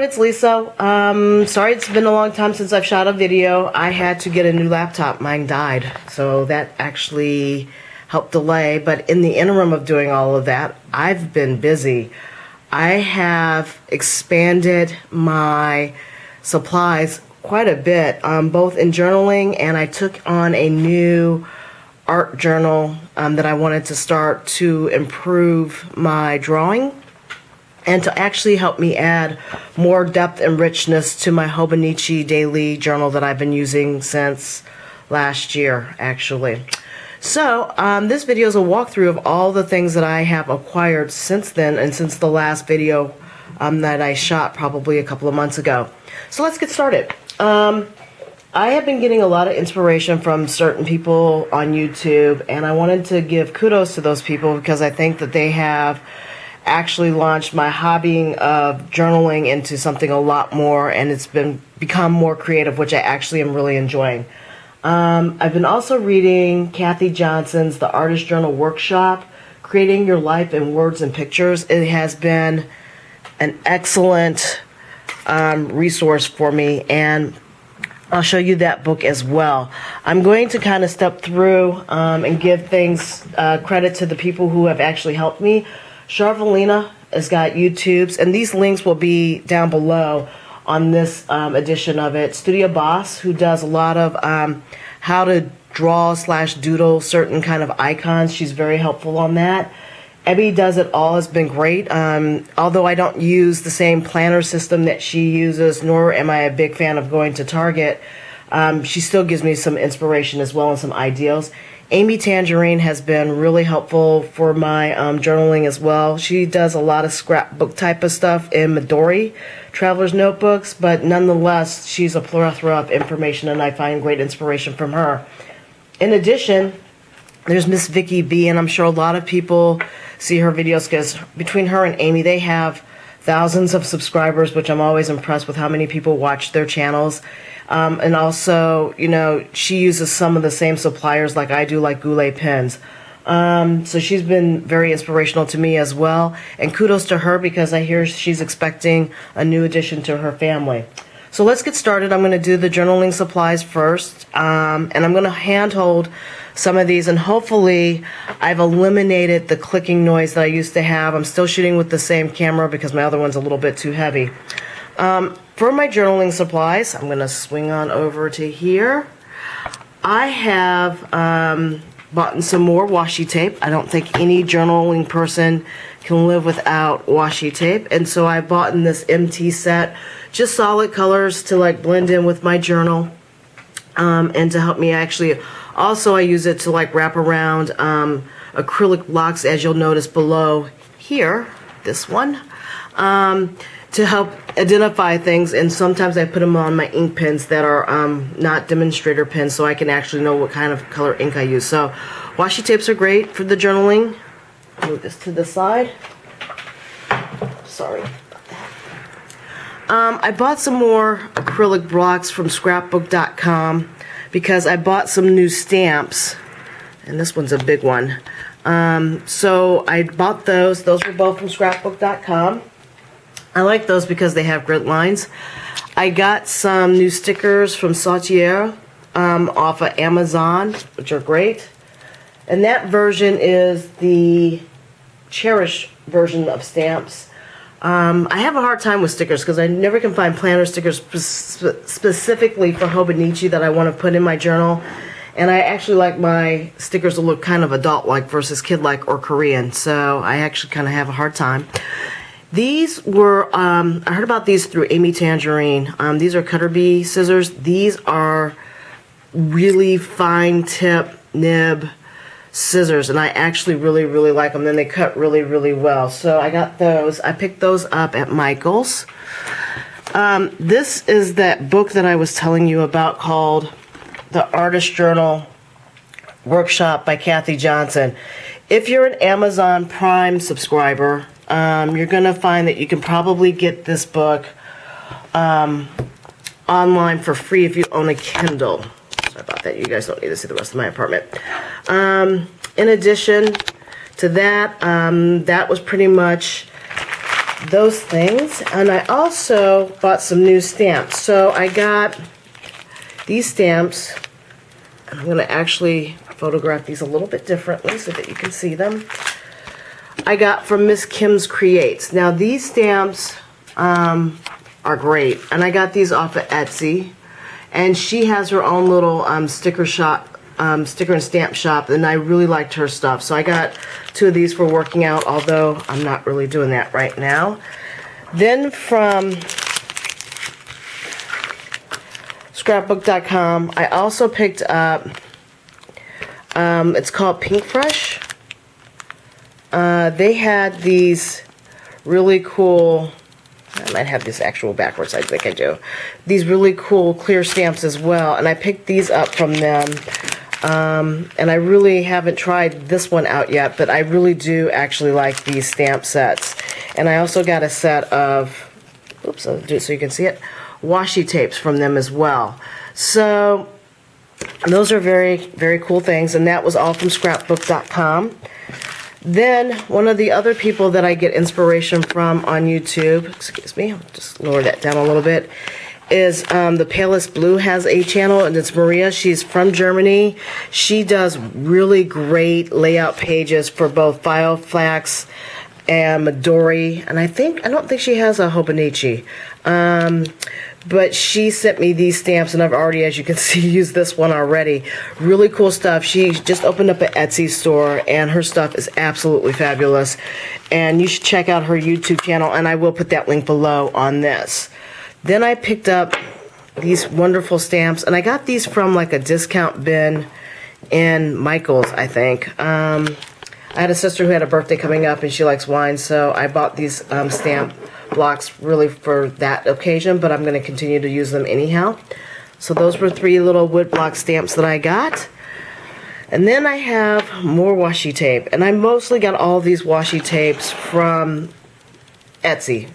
it's Lisa. Sorry it's been a long time since I've shot a video. I had to get a new laptop. Mine died. So that actually helped delay. But in the interim of doing all of that, I've been busy. I have expanded my supplies quite a bit, both in journaling, and I took on a new art journal that I wanted to start to improve my drawing and to actually help me add more depth and richness to my Hobonichi daily journal that I've been using since last year, actually. So this video is a walkthrough of all the things that I have acquired since then and since the last video that I shot probably a couple of months ago. So let's get started. I have been getting a lot of inspiration from certain people on YouTube, and I wanted to give kudos to those people because I think that they have actually launched my hobbying of journaling into something a lot more, and it's become more creative, which I actually am really enjoying. I've been also reading Cathy Johnson's The Artist Journal Workshop, Creating Your Life in Words and Pictures. It has been an excellent resource for me, and I'll show you that book as well. I'm going to kind of step through and give things credit to the people who have actually helped me. Char Villena has got YouTubes, and these links will be down below on this edition of it. Studio Boss, who does a lot of how to draw / doodle certain kind of icons. She's very helpful on that. Ebby Does It All has been great. Although I don't use the same planner system that she uses, nor am I a big fan of going to Target, she still gives me some inspiration as well and some ideals. Amy Tangerine has been really helpful for my journaling as well. She does a lot of scrapbook type of stuff in Midori Traveler's Notebooks, but nonetheless, she's a plethora of information, and I find great inspiration from her. In addition, there's Miss Vicky B, and I'm sure a lot of people see her videos because between her and Amy, they have thousands of subscribers, which I'm always impressed with how many people watch their channels. And also, you know, she uses some of the same suppliers like I do, like Goulet pens. So she's been very inspirational to me as well. And kudos to her because I hear she's expecting a new addition to her family. So let's get started. I'm going to do the journaling supplies first. And I'm going to handhold some of these. And hopefully I've eliminated the clicking noise that I used to have. I'm still shooting with the same camera because my other one's a little bit too heavy. For my journaling supplies, I'm going to swing on over to here. I have bought some more washi tape. I don't think any journaling person can live without washi tape. And so I bought in this MT set, just solid colors to like blend in with my journal and to help me actually. Also, I use it to like wrap around acrylic blocks, as you'll notice below here, this one. To help identify things, and sometimes I put them on my ink pens that are not demonstrator pens so I can actually know what kind of color ink I use. So washi tapes are great for the journaling. Move this to the side. Sorry about that. I bought some more acrylic blocks from scrapbook.com because I bought some new stamps, and this one's a big one. So I bought those. Those were both from scrapbook.com. I like those because they have grid lines. I got some new stickers from Sautier off of Amazon, which are great. And that version is the Cherish version of stamps. I have a hard time with stickers because I never can find planner stickers specifically for Hobonichi that I want to put in my journal. And I actually like my stickers to look kind of adult-like versus kid-like or Korean. So I actually kind of have a hard time. These were, I heard about these through Amy Tangerine. These are cutter bee scissors. These are really fine tip nib scissors, and I actually really, really like them. And they cut really, really well. So I got those. I picked those up at Michael's. This is that book that I was telling you about called The Artist Journal Workshop by Cathy Johnson. If you're an Amazon Prime subscriber, you're going to find that you can probably get this book online for free if you own a Kindle. Sorry about that. You guys don't need to see the rest of my apartment. In addition to that, that was pretty much those things. And I also bought some new stamps. So I got these stamps. I'm going to actually photograph these a little bit differently so that you can see them. I got from Miss Kim's Creates. Now these stamps are great, and I got these off of Etsy, and she has her own little sticker and stamp shop, and I really liked her stuff. So I got 2 of these for working out, although I'm not really doing that right now. Then from scrapbook.com, I also picked up, it's called Pink Fresh. They had these really cool, I might have this actual backwards, I think I do. These really cool clear stamps as well, and I picked these up from them. And I really haven't tried this one out yet, but I really do actually like these stamp sets. And I also got a set of, oops, I'll do it so you can see it, washi tapes from them as well. So those are very, very cool things, and that was all from scrapbook.com. Then one of the other people that I get inspiration from on YouTube, excuse me, I'll just lower that down a little bit, is the Palest Blue has a channel, and it's Maria. She's from Germany. She does really great layout pages for both File Flax and Midori, and I don't think she has a Hobonichi. But she sent me these stamps, and I've already, as you can see, used this one already. Really cool stuff. She just opened up an Etsy store, and her stuff is absolutely fabulous. And you should check out her YouTube channel, and I will put that link below on this. Then I picked up these wonderful stamps, and I got these from like a discount bin in Michael's, I think. I had a sister who had a birthday coming up, and she likes wine, so I bought these stamp blocks really for that occasion, but I'm going to continue to use them anyhow. So those were 3 little wood block stamps that I got. And then I have more washi tape, and I mostly got all these washi tapes from Etsy.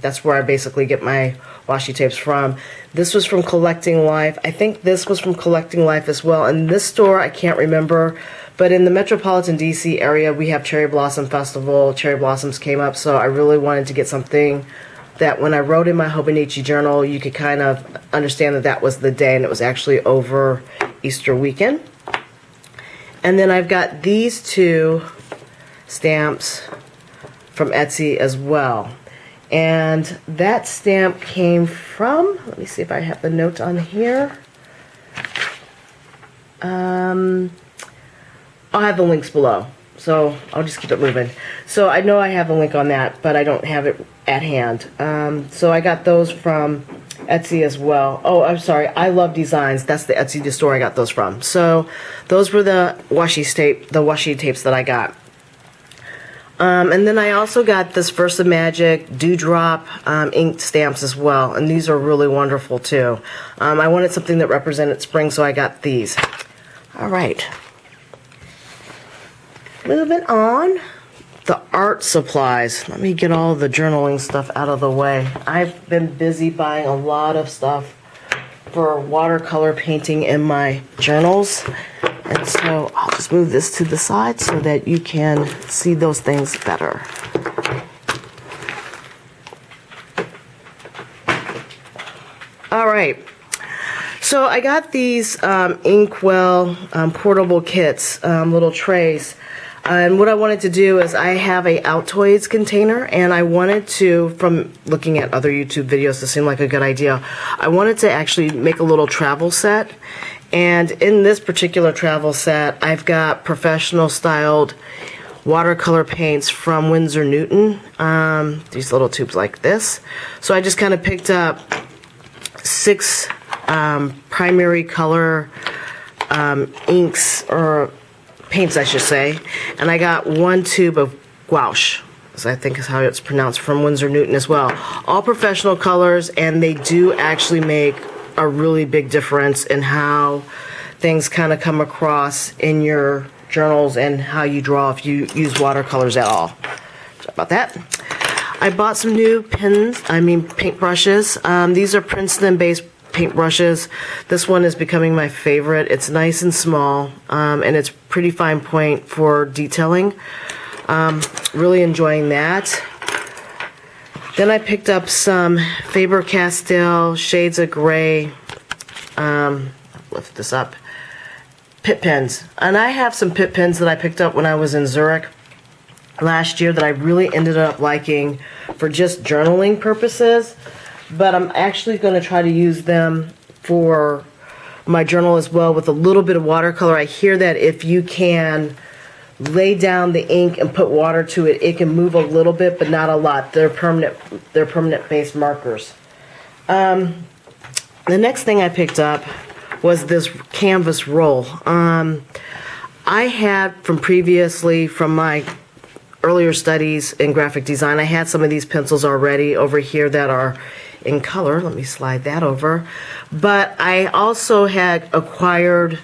That's where I basically get my washi tapes from. This was from Collecting Life. I think this was from Collecting Life as well. And this store, I can't remember, but in the metropolitan DC area, we have Cherry Blossom Festival. Cherry Blossoms came up, so I really wanted to get something that when I wrote in my Hobonichi journal, you could kind of understand that that was the day, and it was actually over Easter weekend. And then I've got these 2 stamps from Etsy as well. And that stamp came from, let me see if I have the note on here. I'll have the links below, so I'll just keep it moving. So I know I have a link on that, but I don't have it at hand. So I got those from Etsy as well. Oh, I'm sorry, I Love Designs. That's the Etsy store I got those from. So those were the washi tapes that I got. And then I also got this Versa Magic Dewdrop inked stamps as well, and these are really wonderful too. I wanted something that represented spring, so I got these. All right. Moving on, the art supplies. Let me get all the journaling stuff out of the way. I've been busy buying a lot of stuff for watercolor painting in my journals. And so I'll just move this to the side so that you can see those things better. All right. So I got these Inkwell portable kits, little trays. And what I wanted to do is I have a Altoids container, and I wanted to, from looking at other YouTube videos, this seemed like a good idea. I wanted to actually make a little travel set. And in this particular travel set, I've got professional styled watercolor paints from Winsor Newton. These little tubes like this. So I just kind of picked up 6 primary color inks, or paints I should say, and I got 1 tube of gouache, as I think is how it's pronounced, from Winsor Newton as well. All professional colors, and they do actually make a really big difference in how things kind of come across in your journals and how you draw if you use watercolors at all. Sorry about that. I bought some new paint brushes. These are Princeton-based paint brushes. This one is becoming my favorite. It's nice and small, and it's pretty fine point for detailing. Really enjoying that. Then I picked up some Faber-Castell Shades of Gray, I'll lift this up, Pit pens. And I have some Pit pens that I picked up when I was in Zurich last year that I really ended up liking for just journaling purposes. But I'm actually going to try to use them for my journal as well with a little bit of watercolor. I hear that if you can lay down the ink and put water to it, it can move a little bit, but not a lot. They're permanent base markers. The next thing I picked up was this canvas roll. I had from my earlier studies in graphic design, I had some of these pencils already over here that are in color. Let me slide that over. But I also had acquired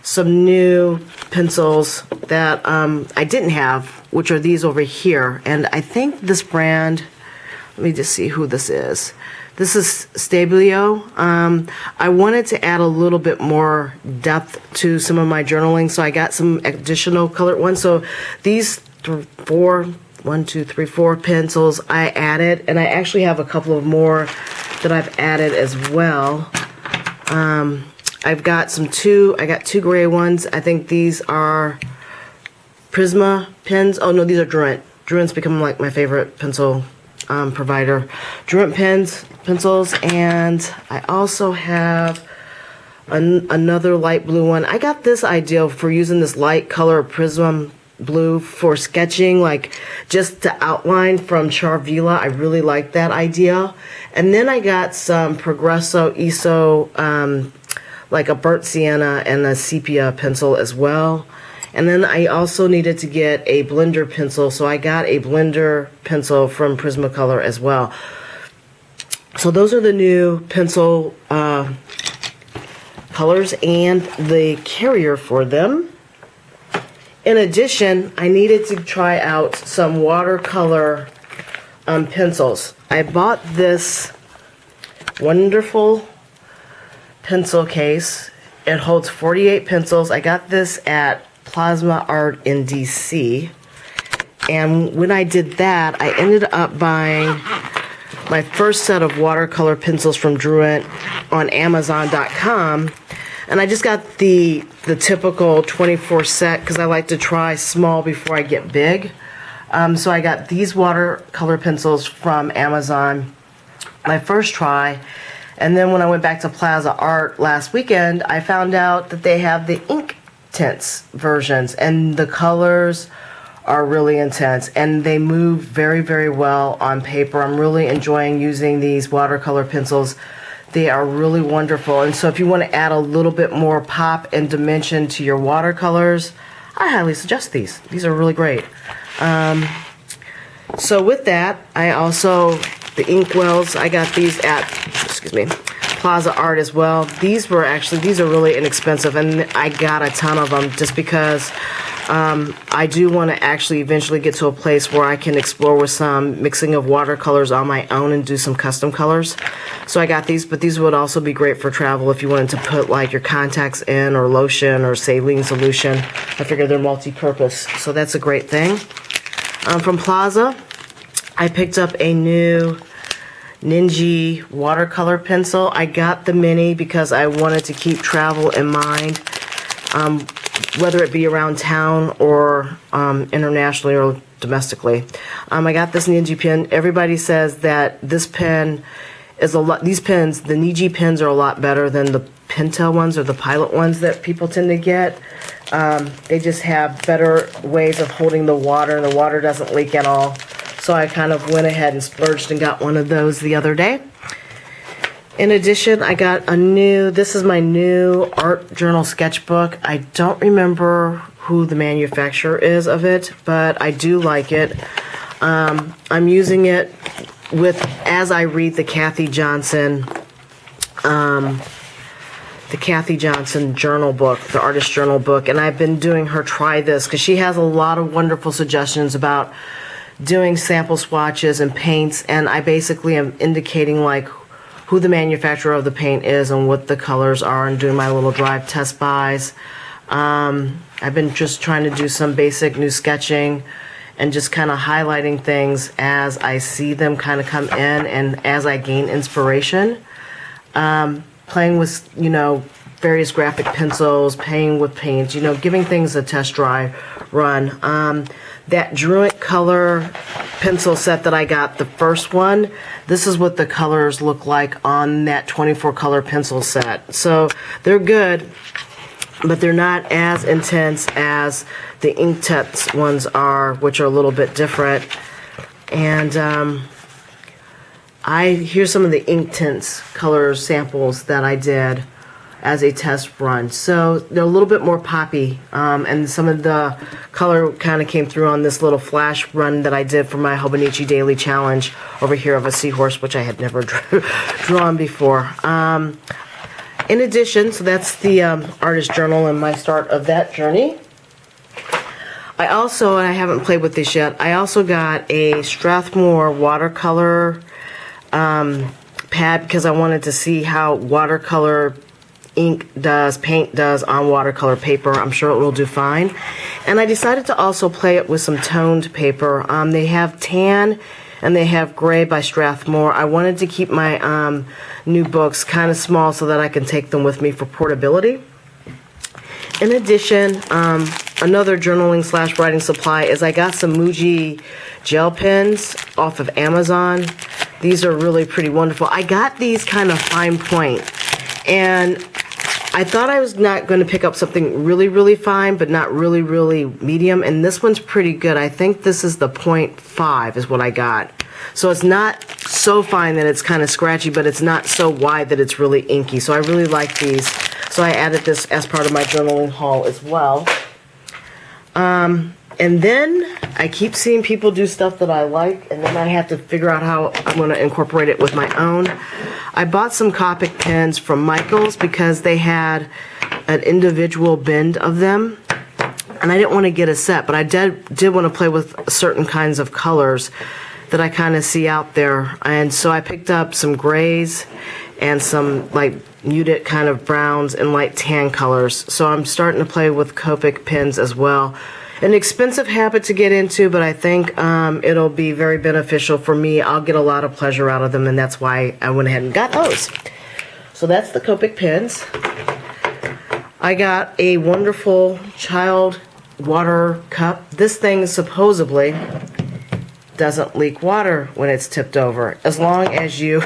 some new pencils that I didn't have, which are these over here. And I think this brand, let me just see who this is. This is Stabilo. I wanted to add a little bit more depth to some of my journaling, so I got some additional colored ones. So these four pencils I added, and I actually have a couple of more that I've added as well. I got two gray ones. I think these are Prisma pens. Oh no, these are Druent. Druent's become like my favorite pencil provider. Druent pencils, and I also have another light blue one. I got this idea for using this light color Prism blue for sketching, like just to outline from Char. I really like that idea. And then I got some Progresso ISO, like a burnt sienna and a sepia pencil as well. And then I also needed to get a blender pencil, so I got a blender pencil from Prismacolor as well. So those are the new pencil colors and the carrier for them. In addition, I needed to try out some watercolor pencils. I bought this wonderful pencil case. It holds 48 pencils. I got this at Plasma Art in DC. And when I did that, I ended up buying my first set of watercolor pencils from Druent on Amazon.com. And I just got the typical 24 set because I like to try small before I get big. So I got these watercolor pencils from Amazon my first try. And then when I went back to Plaza Art last weekend, I found out that they have the ink tints versions. And the colors are really intense. And they move very, very well on paper. I'm really enjoying using these watercolor pencils. They are really wonderful. And so if you want to add a little bit more pop and dimension to your watercolors, I highly suggest these. These are really great. So with that, I also, the inkwells, I got these at, Plaza Art as well. These are really inexpensive, and I got a ton of them just because I do want to actually eventually get to a place where I can explore with some mixing of watercolors on my own and do some custom colors. So I got these, but these would also be great for travel if you wanted to put like your contacts in, or lotion, or saline solution. I figure they're multi-purpose, so that's a great thing. From Plaza, I picked up a new Ninja watercolor pencil. I got the mini because I wanted to keep travel in mind, whether it be around town or internationally or domestically. I got this Ninja pen. Everybody says that this pen is these pens, the Ninja pens, are a lot better than the Pentel ones or the Pilot ones that people tend to get. They just have better ways of holding the water, and the water doesn't leak at all. So I kind of went ahead and splurged and got one of those the other day. In addition, I got this is my new art journal sketchbook. I don't remember who the manufacturer is of it, but I do like it. I'm using it as I read the Cathy Johnson journal book, the artist journal book, and I've been doing her try this because she has a lot of wonderful suggestions about doing sample swatches and paints, and I basically am indicating like who the manufacturer of the paint is and what the colors are, and doing my little drive test buys. I've been just trying to do some basic new sketching and just kind of highlighting things as I see them kind of come in and as I gain inspiration. Playing with, you know, various graphic pencils, playing with paints, you know, giving things a test dry run. That Druid color pencil set that I got, the first one, this is what the colors look like on that 24 color pencil set. So they're good, but they're not as intense as the Inktense ones are, which are a little bit different. And here's some of the Inktense color samples that I did as a test run. So they're a little bit more poppy, and some of the color kind of came through on this little flash run that I did for my Hobonichi Daily Challenge over here of a seahorse, which I had never drawn before. In addition, so that's the artist journal and my start of that journey. I also, and I haven't played with this yet, I also got a Strathmore watercolor pad because I wanted to see how watercolor paint does on watercolor paper. I'm sure it will do fine. And I decided to also play it with some toned paper. They have tan and they have gray by Strathmore. I wanted to keep my new books kind of small so that I can take them with me for portability. In addition, another journaling / writing supply is I got some Muji gel pens off of Amazon. These are really pretty wonderful. I got these kind of fine point, and I thought I was not going to pick up something really, really fine, but not really, really medium, and this one's pretty good. I think this is the 0.5 is what I got. So it's not so fine that it's kind of scratchy, but it's not so wide that it's really inky. So I really like these. So I added this as part of my journaling haul as well. And then I keep seeing people do stuff that I like, and then I have to figure out how I'm going to incorporate it with my own. I bought some Copic pens from Michaels because they had an individual bend of them, and I didn't want to get a set, but I did want to play with certain kinds of colors that I kind of see out there. And so I picked up some grays and some like muted kind of browns and light tan colors. So I'm starting to play with Copic pens as well. An expensive habit to get into, but I think it'll be very beneficial for me. I'll get a lot of pleasure out of them, and that's why I went ahead and got those. So that's the Copic pens. I got a wonderful child water cup. This thing supposedly doesn't leak water when it's tipped over, as long as you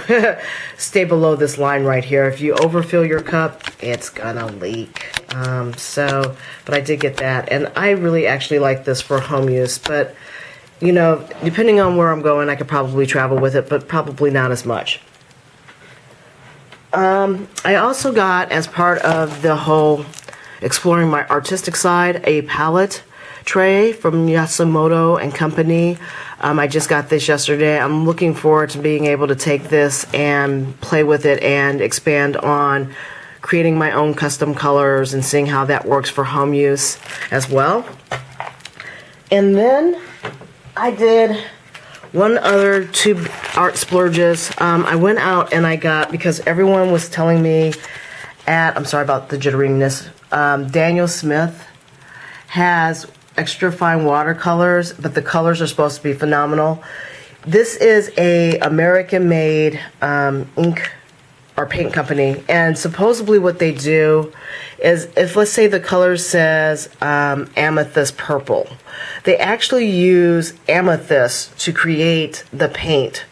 stay below this line right here. If you overfill your cup, it's gonna leak. But I did get that, and I really actually like this for home use, but you know, depending on where I'm going, I could probably travel with it, but probably not as much. I also got, as part of the whole exploring my artistic side, a palette tray from Yasumoto and Company. I just got this yesterday. I'm looking forward to being able to take this and play with it and expand on creating my own custom colors and seeing how that works for home use as well. And then I did one other two art splurges. I went out and I got, because everyone was telling me I'm sorry about the jitteriness, Daniel Smith has extra fine watercolors, but the colors are supposed to be phenomenal. This is a American-made ink or paint company, and supposedly what they do is, if let's say the color says amethyst purple, they actually use amethyst to create the paint.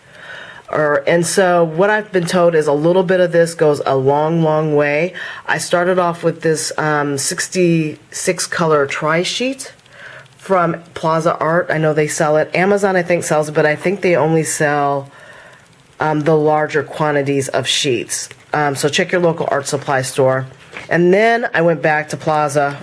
And so what I've been told is a little bit of this goes a long, long way. I started off with this 66 color tri-sheet from Plaza Art. I know they sell it. Amazon, I think, sells it, but I think they only sell the larger quantities of sheets. So check your local art supply store. And then I went back to Plaza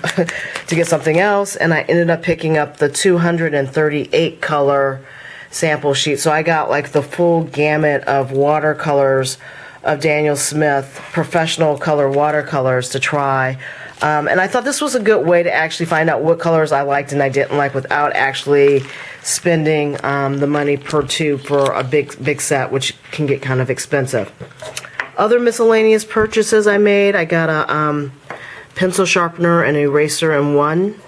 to get something else, and I ended up picking up the 238 color sample sheet. So I got like the full gamut of watercolors of Daniel Smith, professional color watercolors to try. And I thought this was a good way to actually find out what colors I liked and I didn't like without actually spending the money per tube for a big set, which can get kind of expensive. Other miscellaneous purchases I made, I got a pencil sharpener and eraser in one.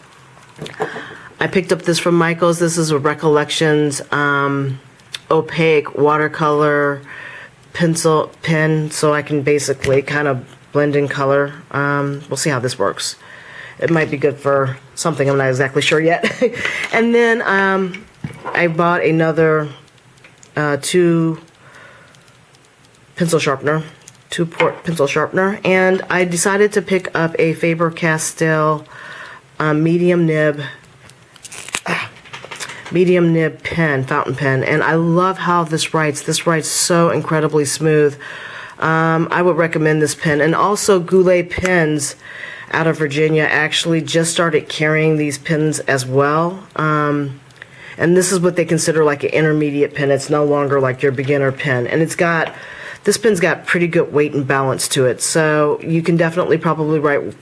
I picked up this from Michael's. This is a Recollections opaque watercolor pencil pen, so I can basically kind of blend in color. We'll see how this works. It might be good for something, I'm not exactly sure yet. And then I bought another two-port pencil sharpener, and I decided to pick up a Faber-Castell medium nib pen, fountain pen, and I love how this writes. This writes so incredibly smooth. I would recommend this pen. And also Goulet Pens out of Virginia actually just started carrying these pens as well. And this is what they consider like an intermediate pen. It's no longer like your beginner pen. And this pen's got pretty good weight and balance to it. So you can definitely probably write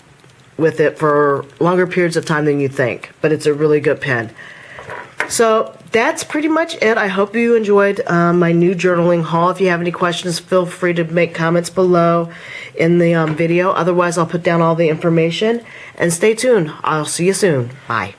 with it for longer periods of time than you think. But it's a really good pen. So that's pretty much it. I hope you enjoyed my new journaling haul. If you have any questions, feel free to make comments below in the video. Otherwise, I'll put down all the information. And stay tuned. I'll see you soon. Bye.